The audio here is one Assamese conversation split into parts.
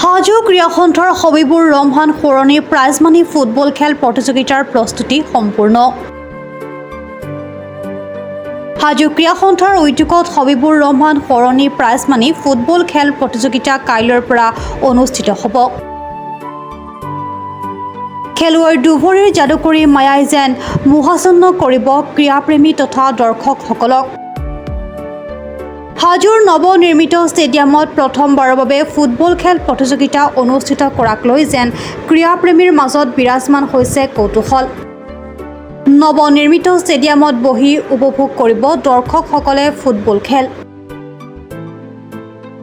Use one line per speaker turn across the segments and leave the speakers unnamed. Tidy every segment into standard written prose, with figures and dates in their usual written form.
হাজো ক্ৰীড়া সন্থাৰ হবিবুৰ ৰহমান সোঁৱৰণী প্ৰাইজমানি ফুটবল খেল প্ৰতিযোগিতাৰ প্ৰস্তুতি সম্পূৰ্ণ। হাজো ক্ৰীড়া সন্থাৰ উদ্যোগত হবিবুৰ ৰহমান সোঁৱৰণী প্ৰাইজমানি ফুটবল খেল প্ৰতিযোগিতা কাইলৈৰ পৰা অনুষ্ঠিত হ'ব। খেলুৱৈৰ দুভৰিৰ যাদুকৰী মায়াই যেন মোহাচন্ন কৰিব ক্ৰীড়াপ্ৰেমী তথা দৰ্শকসকলক। হাজোৰ নৱনিৰ্মিত ষ্টেডিয়ামত প্ৰথমবাৰৰ বাবে ফুটবল খেল প্ৰতিযোগিতা অনুষ্ঠিত কৰাক লৈ যেন ক্ৰীড়াপ্ৰেমীৰ মাজত বিৰাজমান হৈছে কৌতূহল। নৱনিৰ্মিত ষ্টেডিয়ামত বহি উপভোগ কৰিব দৰ্শকসকলে ফুটবল খেল।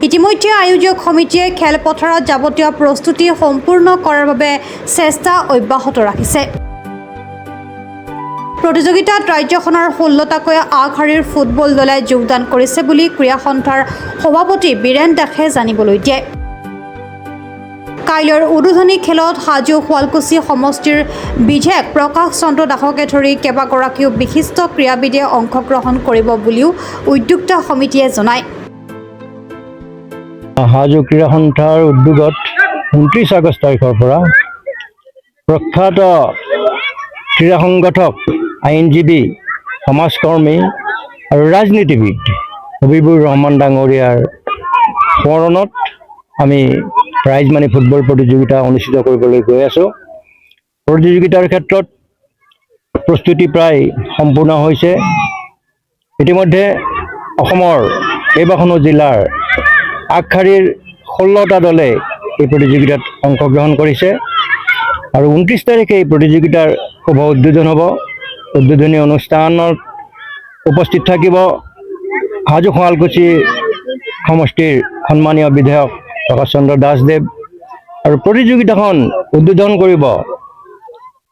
ইতিমধ্যে আয়োজক সমিতিয়ে খেলপথাৰত যাৱতীয় প্ৰস্তুতি সম্পূৰ্ণ কৰাৰ বাবে চেষ্টা অব্যাহত ৰাখিছে। প্ৰতিযোগিতাত ৰাজ্যখনৰ 16টাকৈ আগশাৰীৰ ফুটবল দলে যোগদান কৰিছে বুলি ক্ৰীড়া সন্থাৰ সভাপতি বীৰেন দাসে জানিবলৈ দিয়ে। কাইলৈৰ উদ্বোধনী খেলত হাজো শুৱালকুছি সমষ্টিৰ বিধায়ক প্ৰকাশ চন্দ্ৰ দাসকে ধৰি কেইবাগৰাকীও বিশিষ্ট ক্ৰীড়াবিদে অংশগ্ৰহণ কৰিব বুলিও উদ্যোক্তা সমিতিয়ে জনায়।
হাজো ক্ৰীড়া সন্থাৰ উদ্যোগত 29 আগষ্ট তাৰিখৰ পৰা প্ৰখ্যাত ক্ৰীড়া সংগঠক, আইনজীৱী, সমাজকৰ্মী আৰু ৰাজনীতিবিদ হবিবুৰ ৰহমান ডাঙৰীয়াৰ সোঁৱৰণত আমি প্ৰাইজমানি ফুটবল প্ৰতিযোগিতা অনুষ্ঠিত কৰিবলৈ গৈ আছোঁ। প্ৰতিযোগিতাৰ ক্ষেত্ৰত প্ৰস্তুতি প্ৰায় সম্পূৰ্ণ হৈছে। ইতিমধ্যে অসমৰ কেইবাখনো জিলাৰ আগশাৰীৰ 16টা দলে এই প্ৰতিযোগিতাত অংশগ্ৰহণ কৰিছে আৰু 29 তাৰিখে এই প্ৰতিযোগিতাৰ শুভ উদ্বোধন হ'ব। উদ্বোধনী অনুষ্ঠানত উপস্থিত থাকিব হাজো শুৱালকুছি সমষ্টিৰ সন্মানীয় বিধায়ক প্ৰকাশ চন্দ্ৰ দাসদেৱ আৰু প্ৰতিযোগিতাখন উদ্বোধন কৰিব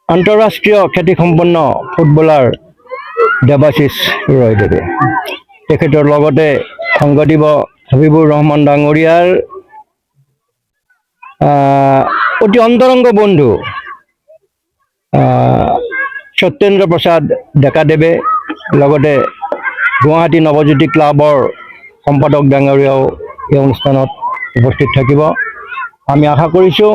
আন্তঃৰাষ্ট্ৰীয় খ্যাতিসম্পন্ন ফুটবলাৰ দেৱাশিষ ৰয়দেৱে। তেখেতৰ লগতে সংগ দিব হবিবুৰ ৰহমান ডাঙৰীয়াৰ অতি অন্তৰংগ বন্ধু সত্যেন্দ্ৰ প্ৰসাদ ডেকাদেৱে, লগতে গুৱাহাটী নৱজ্যোতি ক্লাবৰ সম্পাদক ডাঙৰীয়াও এই অনুষ্ঠানত উপস্থিত থাকিব। আমি আশা কৰিছোঁ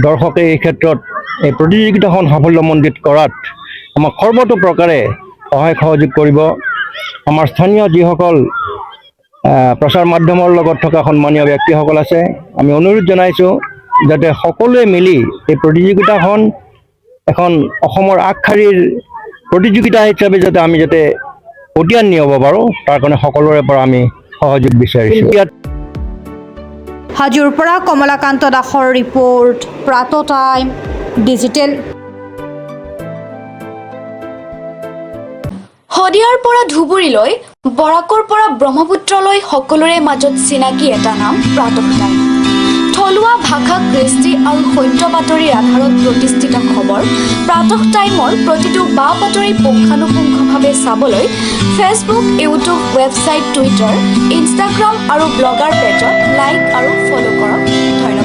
দৰ্শকে এই ক্ষেত্ৰত এই প্ৰতিযোগিতাখন সাফল্যমণ্ডিত কৰাত আমাক সৰ্বতো প্ৰকাৰে সহায় সহযোগ কৰিব। আমাৰ স্থানীয় যিসকল প্ৰচাৰ মাধ্যমৰ লগত থকা সন্মানীয় ব্যক্তিসকল আছে, আমি অনুৰোধ জনাইছোঁ যাতে সকলোৱে মিলি এই প্ৰতিযোগিতাখন এখন অসমৰ আগশাৰীৰ প্ৰতিযোগিতা হিচাপে আমি যাতে অতিয়ান নিয়াব পাৰোঁ, তাৰ কাৰণে সকলোৰে পৰা আমি সহযোগ বিচাৰিছোঁ।
হাজোৰ পৰা কমলাকান্ত দাসৰ ৰিপৰ্ট, প্ৰাত টাইম ডিজিটেল।
শদিয়াৰ পৰা ধুবুৰীলৈ, বৰাকৰ পৰা ব্ৰহ্মপুত্ৰলৈ সকলোৰে মাজত চিনাকি এটা নাম প্ৰাত টাইম। থলুৱা ভাষা, কৃষ্টি আৰু সত্য বাতৰিৰ আধাৰত প্ৰতিষ্ঠিত খবৰ প্ৰাত টাইমৰ প্ৰতিটো বা বাতৰি পুংখানুপুংখভাৱে চাবলৈ Facebook, YouTube, website, Twitter, Instagram আৰু ব্লগাৰ পেজত লাইক আৰু ফ'ল' কৰক। ধন্যবাদ।